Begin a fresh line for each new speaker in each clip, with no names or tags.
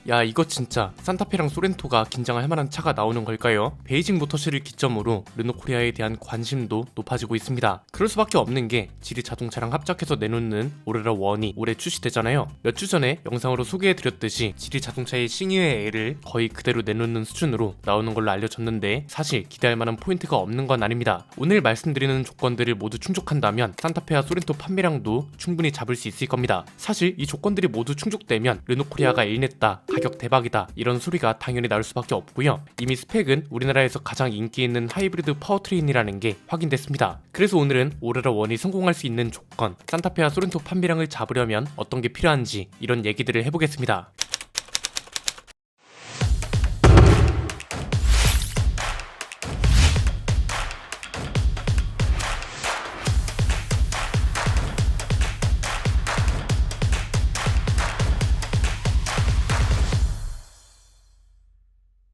야, 이거 진짜 산타페랑 소렌토가 긴장할 만한 차가 나오는 걸까요? 베이징 모터쇼를 기점으로 르노코리아에 대한 관심도 높아지고 있습니다. 그럴 수밖에 없는 게 지리 자동차랑 합작해서 내놓는 오레라 1이 올해 출시되잖아요. 몇 주 전에 영상으로 소개해드렸듯이 지리 자동차의 싱유의 L을 거의 그대로 내놓는 수준으로 나오는 걸로 알려졌는데 사실 기대할 만한 포인트가 없는 건 아닙니다. 오늘 말씀드리는 조건들을 모두 충족한다면 산타페와 소렌토 판매량도 충분히 잡을 수 있을 겁니다. 사실 이 조건들이 모두 충족되면 르노코리아가 일냈다, 가격 대박이다 이런 소리가 당연히 나올 수밖에 없고요. 이미 스펙은 우리나라에서 가장 인기 있는 하이브리드 파워트레인이라는 게 확인됐습니다. 그래서 오늘은 오레라 1이 성공할 수 있는 조건, 산타페와 소렌토 판매량을 잡으려면 어떤 게 필요한지 이런 얘기들을 해보겠습니다.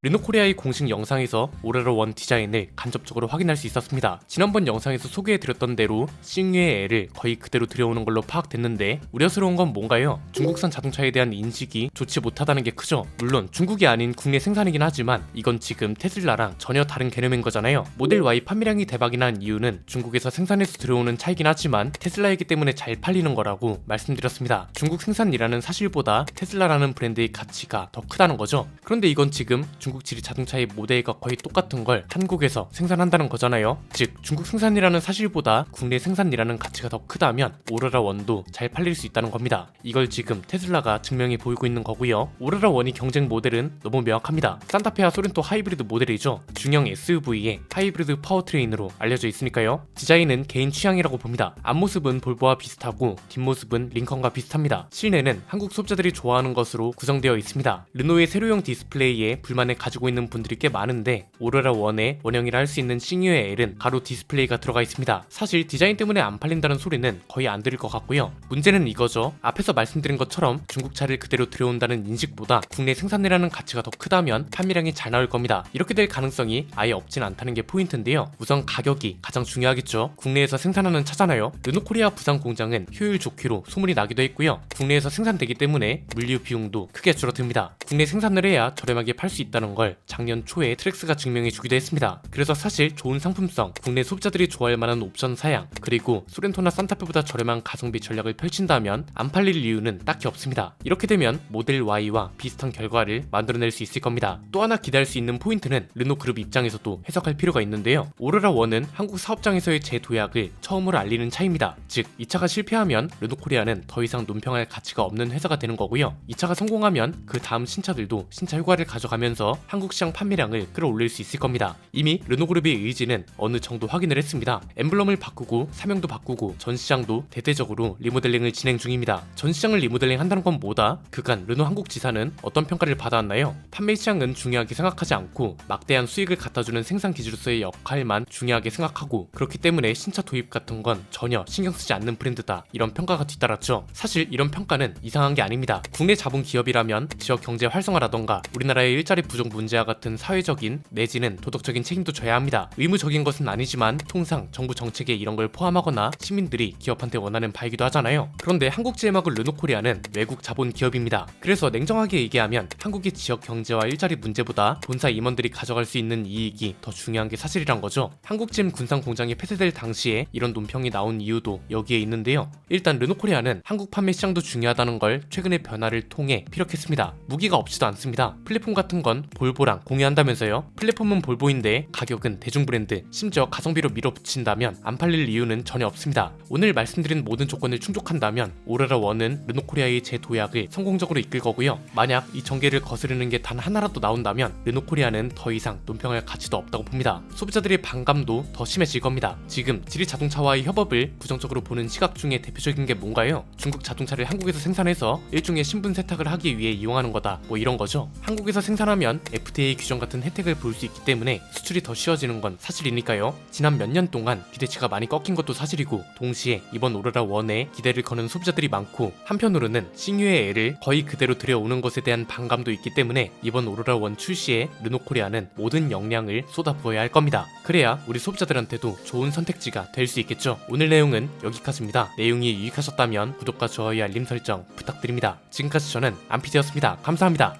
르노코리아의 공식 영상에서 오레라 1 디자인을 간접적으로 확인할 수 있었습니다. 지난번 영상에서 소개해드렸던 대로 싱유의 L을 거의 그대로 들여오는 걸로 파악됐는데 우려스러운 건 뭔가요? 중국산 자동차에 대한 인식이 좋지 못하다는 게 크죠. 물론 중국이 아닌 국내 생산이긴 하지만 이건 지금 테슬라랑 전혀 다른 개념인 거잖아요. 모델 Y 판매량이 대박이 난 이유는 중국에서 생산해서 들여오는 차이긴 하지만 테슬라이기 때문에 잘 팔리는 거라고 말씀드렸습니다. 중국 생산이라는 사실보다 테슬라라는 브랜드의 가치가 더 크다는 거죠. 그런데 이건 지금 중국 지리 자동차의 모델과 거의 똑같은 걸 한국에서 생산한다는 거잖아요. 즉 중국 생산이라는 사실보다 국내 생산이라는 가치가 더 크다면 오레라 1도 잘 팔릴 수 있다는 겁니다. 이걸 지금 테슬라가 증명해 보이고 있는 거고요. 오레라 1이 경쟁 모델은 너무 명확합니다. 산타페와 소렌토 하이브리드 모델이죠. 중형 SUV의 하이브리드 파워트레인으로 알려져 있으니까요. 디자인은 개인 취향이라고 봅니다. 앞모습은 볼보와 비슷하고 뒷모습은 링컨과 비슷합니다. 실내는 한국 소비자들이 좋아하는 것으로 구성되어 있습니다. 르노의 세로형 디스플레이에 불만을 가지고 있는 분들이 꽤 많은데 오레라 1의 원형이라 할 수 있는 싱유의 L은 가로 디스플레이가 들어가 있습니다. 사실 디자인 때문에 안 팔린다는 소리는 거의 안 들을 것 같고요. 문제는 이거죠. 앞에서 말씀드린 것처럼 중국 차를 그대로 들여온다는 인식보다 국내 생산이라는 가치가 더 크다면 판매량이 잘 나올 겁니다. 이렇게 될 가능성이 아예 없진 않다는 게 포인트인데요. 우선 가격이 가장 중요하겠죠. 국내에서 생산하는 차잖아요. 르노코리아 부산 공장은 효율 좋기로 소문이 나기도 했고요. 국내에서 생산되기 때문에 물류 비용도 크게 줄어듭니다. 국내 생산을 해야 저렴하게 팔 수 있다는 걸 작년 초에 트랙스가 증명해 주기도 했습니다. 그래서 사실 좋은 상품성, 국내 소비자들이 좋아할 만한 옵션 사양, 그리고 소렌토나 산타페보다 저렴한 가성비 전략을 펼친다면 안 팔릴 이유는 딱히 없습니다. 이렇게 되면 모델 Y와 비슷한 결과를 만들어낼 수 있을 겁니다. 또 하나 기대할 수 있는 포인트는 르노그룹 입장에서도 해석할 필요가 있는데요. 오레라 1은 한국 사업장에서의 재도약을 처음으로 알리는 차입니다. 즉, 이 차가 실패하면 르노코리아는 더 이상 논평할 가치가 없는 회사가 되는 거고요. 이 차가 성공하면 그 다음 신차들도 신차 효과를 가져가면서 한국 시장 판매량을 끌어올릴 수 있을 겁니다. 이미 르노그룹의 의지는 어느 정도 확인을 했습니다. 엠블럼을 바꾸고 사명도 바꾸고 전 시장도 대대적으로 리모델링을 진행 중입니다. 전 시장을 리모델링 한다는 건 뭐다? 그간 르노 한국 지사는 어떤 평가를 받아왔나요? 판매 시장은 중요하게 생각하지 않고 막대한 수익을 갖다주는 생산 기지로서의 역할만 중요하게 생각하고 그렇기 때문에 신차 도입 같은 건 전혀 신경 쓰지 않는 브랜드다. 이런 평가가 뒤따랐죠. 사실 이런 평가는 이상한 게 아닙니다. 국내 자본 기업이라면 지역 경제 활성화라던가 우리나라의 일자리 부족 문제와 같은 사회적인 내지는 도덕적인 책임도 져야 합니다. 의무적인 것은 아니지만 통상 정부 정책에 이런 걸 포함하거나 시민들이 기업한테 원하는 바이기도 하잖아요. 그런데 한국제약하고 르노코리아는 외국 자본 기업입니다. 그래서 냉정하게 얘기하면 한국의 지역 경제와 일자리 문제보다 본사 임원들이 가져갈 수 있는 이익이 더 중요한 게 사실이란 거죠. 한국찜 군산 공장이 폐쇄될 당시에 이런 논평이 나온 이유도 여기에 있는데요. 일단 르노코리아는 한국 판매 시장도 중요하다는 걸 최근의 변화를 통해 피력했습니다. 무기가 없지도 않습니다. 플랫폼 같은 건 볼보랑 공유한다면서요. 플랫폼은 볼보인데 가격은 대중 브랜드, 심지어 가성비로 밀어붙인다면 안 팔릴 이유는 전혀 없습니다. 오늘 말씀드린 모든 조건을 충족한다면 오레라 1은 르노코리아의 재도약을 성공적으로 이끌 거고요. 만약 이 전개를 거스르는 게 단 하나라도 나온다면 르노코리아는 더 이상 논평할 가치도 없다고 봅니다. 소비자들의 반감도 더 심해질 겁니다. 지금 지리 자동차와의 협업을 부정적으로 보는 시각 중에 대표적인 게 뭔가요? 중국 자동차를 한국에서 생산해서 일종의 신분 세탁을 하기 위해 이용하는 거다, 뭐 이런 거죠. 한국에서 생산하면 FTA 규정 같은 혜택을 볼 수 있기 때문에 수출이 더 쉬워지는 건 사실이니까요. 지난 몇 년 동안 기대치가 많이 꺾인 것도 사실이고 동시에 이번 오레라 1에 기대를 거는 소비자들이 많고 한편으로는 싱유의 L을 거의 그대로 들여오는 것에 대한 반감도 있기 때문에 이번 오레라 1 출시에 르노코리아는 모든 역량을 쏟아부어야 할 겁니다. 그래야 우리 소비자들한테도 좋은 선택지가 될 수 있겠죠. 오늘 내용은 여기까지입니다. 내용이 유익하셨다면 구독과 좋아요 알림 설정 부탁드립니다. 지금까지 저는 안피디였습니다. 감사합니다.